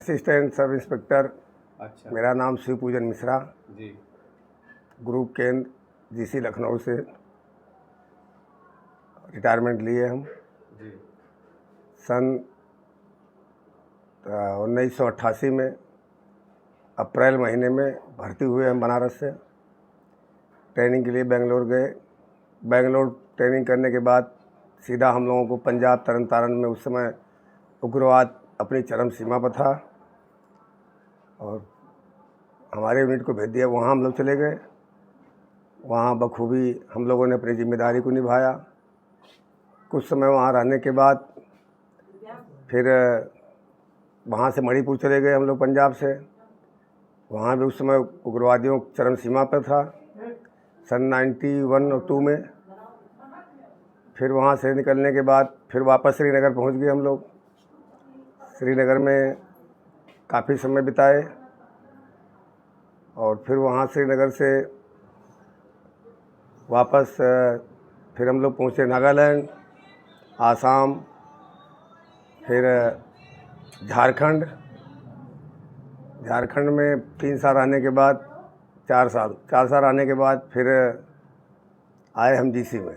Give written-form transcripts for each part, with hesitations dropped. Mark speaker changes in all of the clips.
Speaker 1: Assistant sub inspector.
Speaker 2: अच्छा।
Speaker 1: मेरा नाम शिव पूजन मिश्रा,
Speaker 2: जी।
Speaker 1: ग्रुप केंद्र जीसी लखनऊ से रिटायरमेंट लिए हम।
Speaker 2: जी।
Speaker 1: सन 1988 में अप्रैल महीने में भर्ती हुए हम बनारस से। ट्रेनिंग के लिए बेंगलोर गए। बेंगलोर ट्रेनिंग करने के बाद सीधा हम लोगों को पंजाब तरन तारण में उस समय उग्रवाद अपनी चरम सीमा पर था और हमारे यूनिट को भेज दिया। वहाँ हम लोग चले गए। वहाँ बखूबी हम लोगों ने अपनी जिम्मेदारी को निभाया। कुछ समय वहाँ रहने के बाद फिर वहाँ से मणिपुर चले गए हम लोग पंजाब से। वहाँ भी उस समय उग्रवादियों चरम सीमा पर था सन 91 और 2 में। फिर वहाँ से निकलने के बाद फिर वापस श्रीनगर पहुँच गए हम लोग। श्रीनगर में काफ़ी समय बिताए और फिर वहाँ श्रीनगर से वापस फिर हम लोग पहुँचे नागालैंड, आसाम, फिर झारखंड में 3 साल रहने के बाद 4 साल रहने के बाद फिर आए हम जीसी में।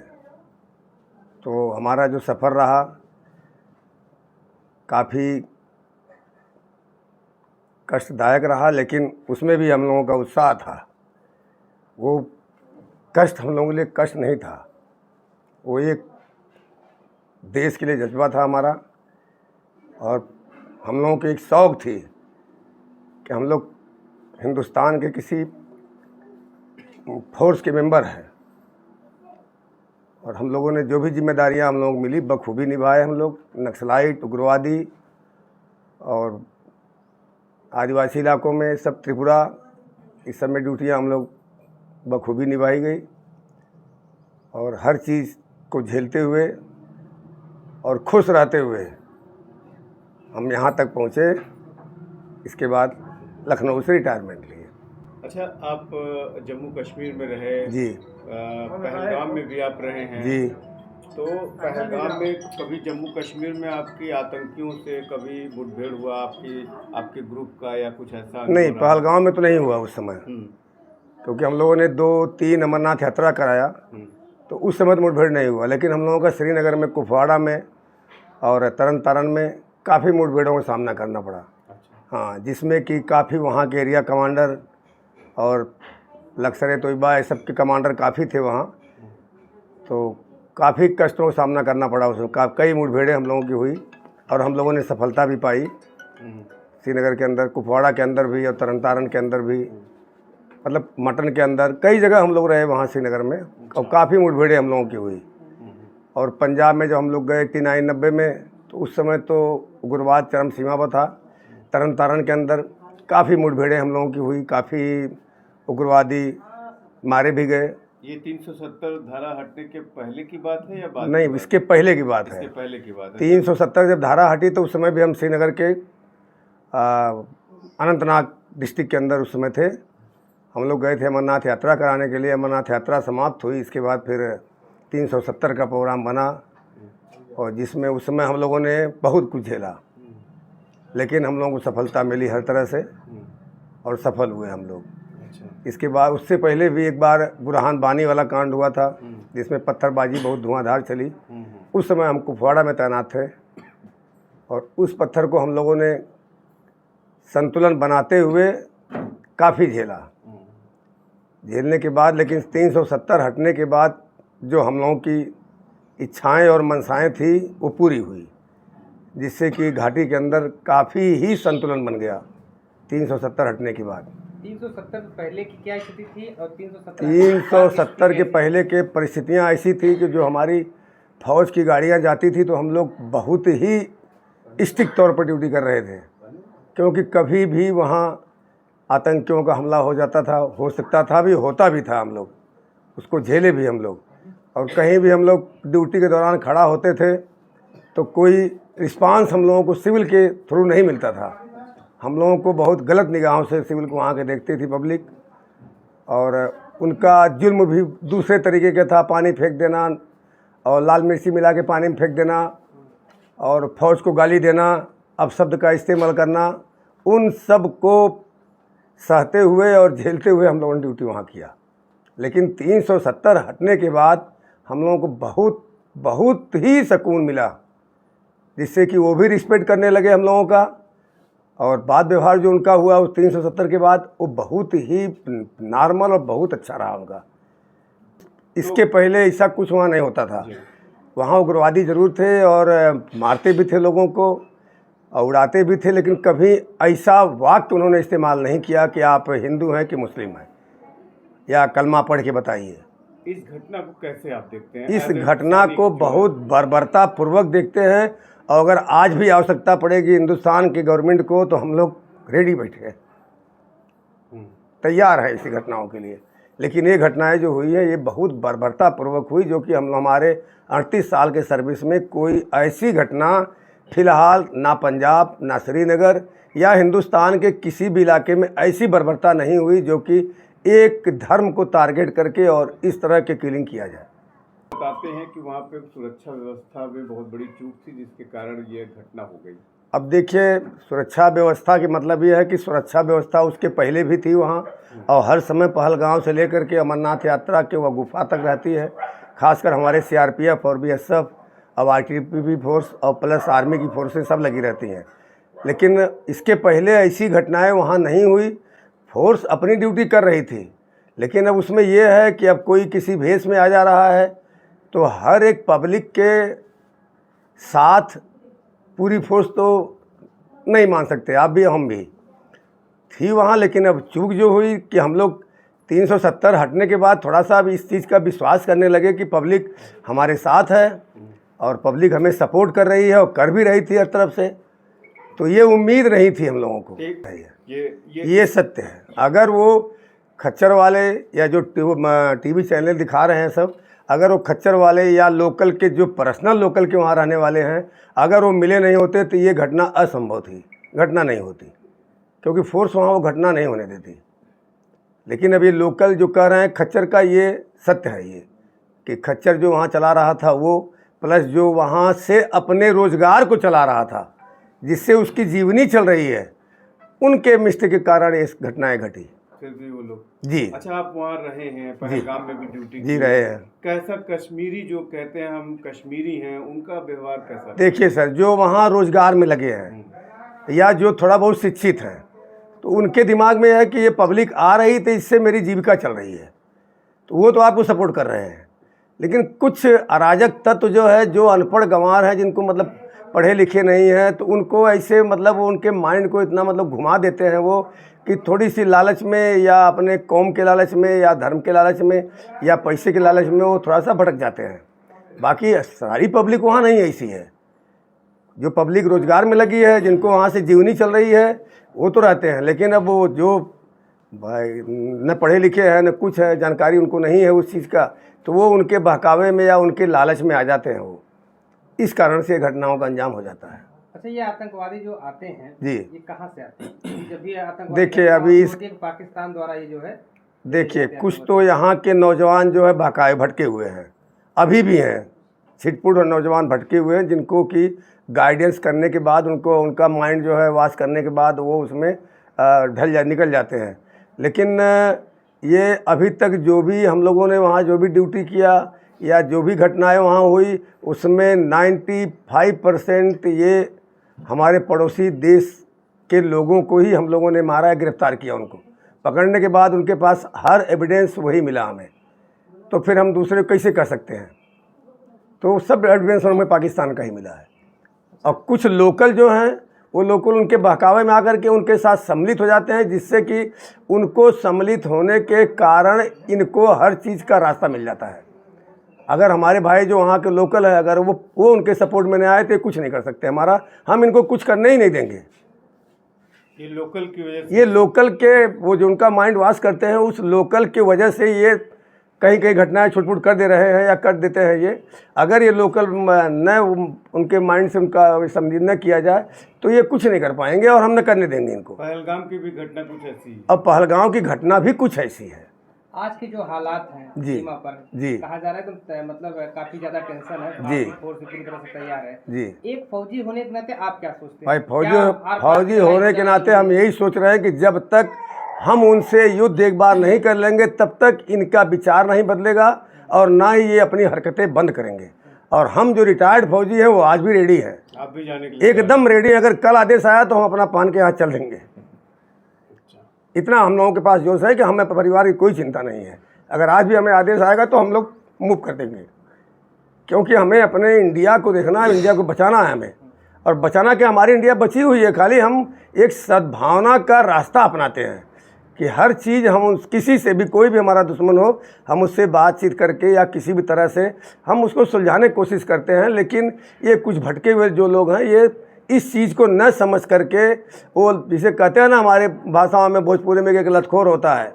Speaker 1: तो हमारा जो सफ़र रहा काफ़ी कष्टदायक रहा, लेकिन उसमें भी हम लोगों का उत्साह था। वो कष्ट हम लोगों के लिए कष्ट नहीं था, वो एक देश के लिए जज्बा था हमारा। और हम लोगों की एक शौक़ थी कि हम लोग हिंदुस्तान के किसी फोर्स के मेंबर हैं और हम लोगों ने जो भी जिम्मेदारियां हम लोग मिली बखूबी निभाए। हम लोग नक्सलाइट, उग्रवादी और आदिवासी इलाकों में सब, त्रिपुरा, इस सब में ड्यूटियाँ हम लोग बखूबी निभाई गई और हर चीज़ को झेलते हुए और खुश रहते हुए हम यहाँ तक पहुँचे। इसके बाद लखनऊ से रिटायरमेंट लिए।
Speaker 2: अच्छा, आप जम्मू कश्मीर में रहे
Speaker 1: जी।
Speaker 2: पहलगाम में भी आप रहे हैं
Speaker 1: जी।
Speaker 2: तो पहलगाम में कभी जम्मू कश्मीर में आपकी आतंकियों से कभी मुठभेड़ हुआ आपके ग्रुप का या कुछ ऐसा?
Speaker 1: नहीं, पहलगाम में तो नहीं हुआ उस समय, क्योंकि हम लोगों ने 2-3 अमरनाथ यात्रा कराया तो उस समय तो मुठभेड़ नहीं हुआ। लेकिन हम लोगों का श्रीनगर में, कुपवाड़ा में और तरन तारण में काफ़ी मुठभेड़ों का सामना करना पड़ा।
Speaker 2: अच्छा।
Speaker 1: हाँ, जिसमें कि काफ़ी वहाँ के एरिया कमांडर और लश्कर-ए-तोयबा, इस सब के कमांडर काफ़ी थे वहाँ। तो काफ़ी कष्टों का सामना करना पड़ा उसमें। कई मुठभेड़ें हम लोगों की हुई और हम लोगों ने सफलता भी पाई। श्रीनगर के अंदर, कुपवाड़ा के अंदर भी और तरन तारण के अंदर भी, मतलब मटन के अंदर कई जगह हम लोग रहे वहाँ श्रीनगर में और काफ़ी मुठभेड़ें हम लोगों की हुई। और पंजाब में जब हम लोग गए 89-90 में तो उस समय तो उग्रवाद चरम सीमा पर था। तरन तारण के अंदर काफ़ी मुठभेड़ें हम लोगों की हुई, काफ़ी उग्रवादी मारे भी गए।
Speaker 2: ये 370 धारा हटने के पहले की बात है या बाद?
Speaker 1: नहीं, इसके पहले की बात है।
Speaker 2: इसके पहले की बात है।
Speaker 1: 370 जब धारा हटी तो उस समय भी हम श्रीनगर के अनंतनाग डिस्ट्रिक्ट के अंदर उस समय थे। हम लोग गए थे अमरनाथ यात्रा कराने के लिए। अमरनाथ यात्रा समाप्त हुई, इसके बाद फिर 370 का प्रोग्राम बना और जिसमें उस समय हम लोगों ने बहुत कुछ झेला, लेकिन हम लोगों को सफलता मिली हर तरह से और सफल हुए हम लोग। इसके बाद उससे पहले भी एक बार बुरहान बानी वाला कांड हुआ था जिसमें पत्थरबाजी बहुत धुआंधार चली। उस समय हम कुपवाड़ा में तैनात थे और उस पत्थर को हम लोगों ने संतुलन बनाते हुए काफ़ी झेलने के बाद, लेकिन 370 हटने के बाद जो हम लोगों की इच्छाएं और मनसाएं थी वो पूरी हुई, जिससे कि घाटी के अंदर काफ़ी ही संतुलन बन गया 370 हटने के बाद।
Speaker 3: 370 पहले की क्या स्थिति थी और
Speaker 1: 370 के पहले के परिस्थितियां ऐसी थी कि जो हमारी फौज की गाड़ियां जाती थी तो हम लोग बहुत ही स्ट्रिक्ट तौर पर ड्यूटी कर रहे थे, क्योंकि कभी भी वहां आतंकियों का हमला हो जाता था, हो सकता था भी, होता भी था। हम लोग उसको झेले भी हम लोग। और कहीं भी हम लोग ड्यूटी के दौरान खड़ा होते थे तो कोई रिस्पांस हम लोगों को सिविल के थ्रू नहीं मिलता था। हम लोगों को बहुत गलत निगाहों से सिविल को वहाँ के देखती थी पब्लिक, और उनका जुल्म भी दूसरे तरीके का था। पानी फेंक देना और लाल मिर्ची मिला के पानी में फेंक देना और फौज को गाली देना, अपशब्द का इस्तेमाल करना, उन सब को सहते हुए और झेलते हुए हम लोगों ने ड्यूटी वहाँ किया। लेकिन 370 हटने के बाद हम लोगों को बहुत बहुत ही सुकून मिला, जिससे कि वो भी रिस्पेक्ट करने लगे हम लोगों का। और बात व्यवहार जो उनका हुआ उस 370 के बाद वो बहुत ही नॉर्मल और बहुत अच्छा रहा उनका। इसके पहले ऐसा कुछ वहाँ नहीं होता था। वहाँ उग्रवादी ज़रूर थे और मारते भी थे लोगों को और उड़ाते भी थे, लेकिन कभी ऐसा वाक्य उन्होंने इस्तेमाल नहीं किया कि आप हिंदू हैं कि मुस्लिम हैं या कलमा पढ़ के बताइए।
Speaker 2: इस घटना को कैसे आप देखते हैं?
Speaker 1: इस घटना को बहुत बर्बरता पूर्वक देखते हैं, और अगर आज भी आवश्यकता पड़ेगी हिंदुस्तान की गवर्नमेंट को तो हम लोग रेडी बैठे हैं, तैयार है इसी घटनाओं के लिए। लेकिन ये घटनाएं जो हुई है ये बहुत बर्बरता पूर्वक हुई, जो कि हम हमारे 38 साल के सर्विस में कोई ऐसी घटना फ़िलहाल ना पंजाब ना श्रीनगर या हिंदुस्तान के किसी भी इलाके में ऐसी बर्बरता नहीं हुई जो कि एक धर्म को टारगेट करके और इस तरह के किलिंग किया जाए।
Speaker 2: बताते हैं कि वहाँ पे सुरक्षा व्यवस्था में बहुत बड़ी चूक थी, जिसके कारण ये घटना हो गई।
Speaker 1: अब देखिए, सुरक्षा व्यवस्था के मतलब ये है कि सुरक्षा व्यवस्था उसके पहले भी थी वहाँ, और हर समय पहलगांव से लेकर के अमरनाथ यात्रा के वह गुफा तक रहती है। खासकर हमारे CRPF और BSF और RTP फोर्स और प्लस आर्मी की फोर्सें सब लगी रहती हैं। लेकिन इसके पहले ऐसी घटनाएं वहाँ नहीं हुई। फोर्स अपनी ड्यूटी कर रही थी, लेकिन अब उसमें यह है कि अब कोई किसी भेष में आ जा रहा है तो हर एक पब्लिक के साथ पूरी फोर्स तो नहीं मान सकते, आप भी हम भी थी वहाँ। लेकिन अब चूक जो हुई कि हम लोग 370 हटने के बाद थोड़ा सा अब इस चीज़ का विश्वास करने लगे कि पब्लिक हमारे साथ है और पब्लिक हमें सपोर्ट कर रही है और कर भी रही थी हर तरफ से। तो ये उम्मीद नहीं थी हम लोगों को। ये सत्य है। अगर वो खच्चर वाले या जो TV चैनल दिखा रहे हैं सब, अगर वो खच्चर वाले या लोकल के जो पर्सनल लोकल के वहाँ रहने वाले हैं, अगर वो मिले नहीं होते तो ये घटना असंभव थी, घटना नहीं होती, क्योंकि फोर्स वहाँ वो घटना नहीं होने देती। लेकिन अब ये लोकल जो कह रहे हैं खच्चर का, ये सत्य है ये कि खच्चर जो वहाँ चला रहा था वो, प्लस जो वहाँ से अपने रोज़गार को चला रहा था जिससे उसकी जीवनी चल रही है, उनके मिस्टेक के कारण ये घटनाएं घटी।
Speaker 2: फिर भी वो लोग
Speaker 1: जी।
Speaker 2: अच्छा, आप वहाँ रहे हैं, पहलगाम में भी ड्यूटी
Speaker 1: जी रहे हैं।
Speaker 2: कैसा कश्मीरी जो कहते हैं हम कश्मीरी हैं, उनका व्यवहार कैसा?
Speaker 1: देखिए सर, जो वहाँ रोज़गार में लगे हैं या जो थोड़ा बहुत शिक्षित हैं, तो उनके दिमाग में है कि ये पब्लिक आ रही तो इससे मेरी जीविका चल रही है, तो वो तो आपको सपोर्ट कर रहे हैं। लेकिन कुछ अराजक तत्व जो है, जो अनपढ़ गंवार हैं, जिनको मतलब पढ़े लिखे नहीं हैं, तो उनको ऐसे मतलब उनके माइंड को इतना मतलब घुमा देते हैं वो कि थोड़ी सी लालच में या अपने कौम के लालच में या धर्म के लालच में या पैसे के लालच में वो थोड़ा सा भटक जाते हैं। बाकी सारी पब्लिक वहाँ नहीं ऐसी है। जो पब्लिक रोज़गार में लगी है, जिनको वहाँ से जीवनी चल रही है, वो तो रहते हैं। लेकिन अब वो जो भाई न पढ़े लिखे हैं न कुछ है, जानकारी उनको नहीं है उस चीज़ का, तो वो उनके बहकावे में या उनके लालच में आ जाते हैं। वो इस कारण से घटनाओं का अंजाम हो जाता है।
Speaker 3: अच्छा, ये आतंकवादी जो आते हैं
Speaker 1: जी,
Speaker 3: ये कहाँ से आते हैं? जब भी आतंकवादी
Speaker 1: देखिए अभी इस
Speaker 3: पाकिस्तान द्वारा ये जो है,
Speaker 1: देखिए कुछ तो यहाँ के नौजवान जो है बहकाए भटके हुए हैं, अभी भी हैं, छिटपुट और नौजवान भटके हुए हैं, जिनको कि गाइडेंस करने के बाद उनको उनका माइंड जो है वाश करने के बाद वो उसमें निकल जाते हैं। लेकिन ये अभी तक जो भी हम लोगों ने वहाँ जो भी ड्यूटी किया या जो भी घटनाएं वहाँ हुई, उसमें 95% ये हमारे पड़ोसी देश के लोगों को ही हम लोगों ने मारा है, गिरफ्तार किया। उनको पकड़ने के बाद उनके पास हर एविडेंस वही मिला हमें, तो फिर हम दूसरे को कैसे कर सकते हैं? तो सब एविडेंस हमें पाकिस्तान का ही मिला है। और कुछ लोकल जो हैं, वो लोकल उनके बहकावे में आकर के उनके साथ सम्मिलित हो जाते हैं, जिससे कि उनको सम्मिलित होने के कारण इनको हर चीज़ का रास्ता मिल जाता है। अगर हमारे भाई जो वहाँ के लोकल है, अगर वो उनके सपोर्ट में नहीं आए तो कुछ नहीं कर सकते हमारा, हम इनको कुछ करने ही नहीं देंगे।
Speaker 2: ये लोकल की वजह से,
Speaker 1: ये लोकल के वो जो उनका माइंड वॉश करते हैं, उस लोकल की वजह से ये कहीं कहीं घटनाएं छुटपुट कर दे रहे हैं या कर देते हैं। ये अगर ये लोकल न उनके माइंड से उनका समझ न किया जाए तो ये कुछ नहीं कर पाएंगे और हम न करने देंगे इनको।
Speaker 2: पहलगाम की भी घटना कुछ ऐसी है।
Speaker 1: अब पहलगाम की घटना भी कुछ ऐसी है,
Speaker 3: आज के जो हालात हैं
Speaker 1: जी,
Speaker 3: सीमा पर
Speaker 1: जी,
Speaker 3: कहा जा रहा है तो मतलब काफी ज्यादा टेंशन है,
Speaker 1: जी,
Speaker 3: भारतीय फोर्स पूरी तरह से तैयार है।
Speaker 1: जी।
Speaker 3: एक फौजी होने के नाते आप क्या सोचते
Speaker 1: भाई
Speaker 3: हैं? क्या आर पार
Speaker 1: फौजी
Speaker 3: की लड़ाई
Speaker 1: होने के
Speaker 3: जारी
Speaker 1: नाते हम
Speaker 3: होगी?
Speaker 1: यही सोच रहे हैं कि जब तक हम उनसे युद्ध एक बार नहीं कर लेंगे तब तक इनका विचार नहीं बदलेगा और ना ही ये अपनी हरकतें बंद करेंगे। और हम जो रिटायर्ड फौजी हैं वो आज भी रेडी हैं,
Speaker 2: आप भी जाने के लिए
Speaker 1: एकदम रेडी। अगर कल आदेश आया तो हम अपना पहन के यहाँ चल देंगे। इतना हम लोगों के पास जोश है कि हमें परिवार की कोई चिंता नहीं है। अगर आज भी हमें आदेश आएगा तो हम लोग मूव कर देंगे, क्योंकि हमें अपने इंडिया को देखना है, इंडिया को बचाना है हमें। और बचाना क्या, हमारी इंडिया बची हुई है, खाली हम एक सद्भावना का रास्ता अपनाते हैं कि हर चीज़ हम किसी से भी, कोई भी हमारा दुश्मन हो, हम उससे बातचीत करके या किसी भी तरह से हम उसको सुलझाने की कोशिश करते हैं। लेकिन ये कुछ भटके हुए जो लोग हैं, ये इस चीज़ को न समझ करके, वो जिसे कहते हैं ना हमारे भाषाओं में, भोजपुरी में एक लतखोर होता है,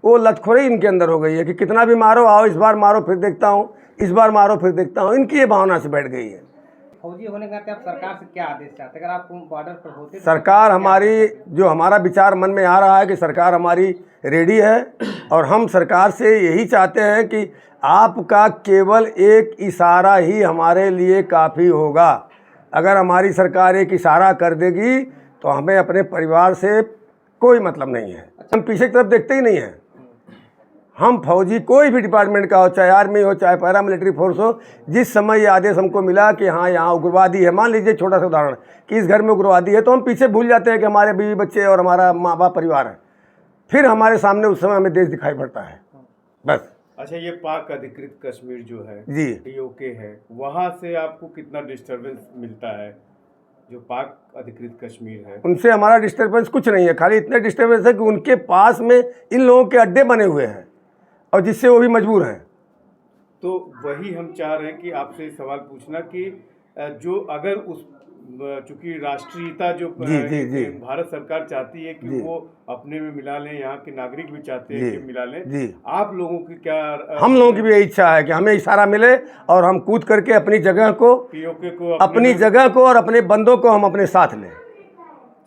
Speaker 1: वो लतखोरी इनके अंदर हो गई है कि कितना भी मारो, आओ इस बार मारो फिर देखता हूँ, इस बार मारो फिर देखता हूँ। इनकी ये भावना से बैठ गई है।
Speaker 3: फौजी होने के नाते आप सरकार से क्या आदेश चाहते हैं? अगर आप बॉर्डर पर होते तो
Speaker 1: सरकार हमारी, जो हमारा विचार मन में आ रहा है कि सरकार हमारी रेडी है और हम सरकार से यही चाहते हैं कि आपका केवल एक इशारा ही हमारे लिए काफ़ी होगा। अगर हमारी सरकार एक इशारा कर देगी तो हमें अपने परिवार से कोई मतलब नहीं है, हम पीछे की तरफ देखते ही नहीं हैं। हम फौजी कोई भी डिपार्टमेंट का हो, चाहे आर्मी हो, चाहे पैरा मिलिट्री फोर्स हो, जिस समय ये आदेश हमको मिला कि हाँ यहाँ उग्रवादी है, मान लीजिए छोटा सा उदाहरण कि इस घर में उग्रवादी है, तो हम पीछे भूल जाते हैं कि हमारे बीवी बच्चे और हमारा माँ बाप परिवार है। फिर हमारे सामने उस समय हमें देश दिखाई पड़ता है, बस।
Speaker 2: अच्छा, ये पाक अधिकृत कश्मीर जो है,
Speaker 1: जी,
Speaker 2: पीओके है, वहाँ से आपको कितना डिस्टरबेंस मिलता है? जो पाक अधिकृत कश्मीर है,
Speaker 1: उनसे हमारा डिस्टर्बेंस कुछ नहीं है, खाली इतने डिस्टर्बेंस है कि उनके पास में इन लोगों के अड्डे बने हुए हैं और जिससे वो भी मजबूर हैं।
Speaker 2: तो वही हम चाह रहे हैं कि आपसे सवाल पूछना कि जो अगर उस, चूंकि राष्ट्रीयता जो
Speaker 1: जी, जी, जी।
Speaker 2: भारत सरकार चाहती है कि
Speaker 1: जी।
Speaker 2: वो अपने में मिला लें, यहाँ के नागरिक भी चाहते हैं
Speaker 1: जी,
Speaker 2: कि मिला लें,
Speaker 1: जी।
Speaker 2: आप लोगों की क्या
Speaker 1: हम लोगों की भी यही इच्छा है कि हमें इशारा मिले और हम कूद करके अपनी जगह को,
Speaker 2: पीओके को
Speaker 1: अपनी जगह को और अपने बंदों को हम अपने साथ लें।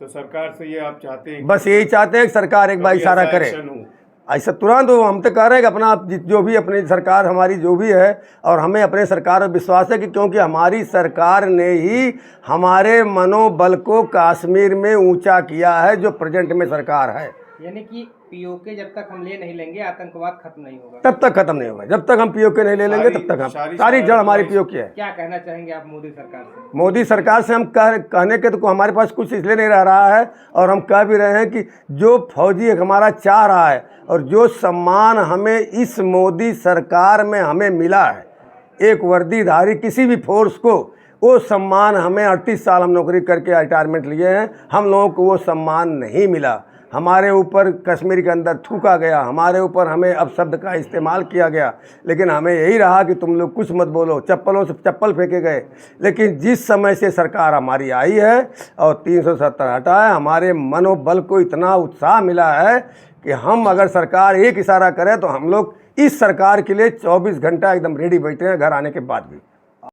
Speaker 2: तो सरकार से ये आप चाहते हैं
Speaker 1: बस यही चाहते हैं कि सरकार एक बार
Speaker 2: कि
Speaker 1: इशारा
Speaker 2: ऐसा
Speaker 1: करे।
Speaker 2: एक्शन हो?
Speaker 1: ऐसा तुरंत हो, हम तो कह रहे हैं कि अपना जो भी अपनी सरकार हमारी जो भी है, और हमें अपने सरकार पर विश्वास है कि क्योंकि हमारी सरकार ने ही हमारे मनोबल को कश्मीर में ऊंचा किया है, जो प्रेजेंट में सरकार है।
Speaker 3: यानी कि पीओके जब तक हम ले नहीं लेंगे आतंकवाद खत्म नहीं होगा।
Speaker 1: तब तक खत्म नहीं होगा, जब तक हम पीओके नहीं ले लेंगे तब तक हम, सारी जड़ हमारी पीओके है।
Speaker 3: क्या कहना चाहेंगे आप मोदी सरकार से?
Speaker 1: मोदी सरकार से हम कहने के तो हमारे पास कुछ इसलिए नहीं रह रहा है, और हम कह भी रहे हैं कि जो फौजी हमारा चाह रहा है और जो सम्मान हमें इस मोदी सरकार में हमें मिला है, एक वर्दीधारी किसी भी फोर्स को, वो सम्मान हमें 38 साल हम नौकरी करके रिटायरमेंट लिए हैं, हम लोगों को वो सम्मान नहीं मिला। हमारे ऊपर कश्मीर के अंदर थूका गया, हमारे ऊपर हमें अपशब्द का इस्तेमाल किया गया, लेकिन हमें यही रहा कि तुम लोग कुछ मत बोलो, चप्पलों से चप्पल फेंके गए। लेकिन जिस समय से सरकार हमारी आई है और 370 हटा है, हमारे मनोबल को इतना उत्साह मिला है कि हम, अगर सरकार एक इशारा करे तो हम लोग इस सरकार के लिए 24 घंटा एकदम रेडी बैठे हैं, घर आने के बाद भी।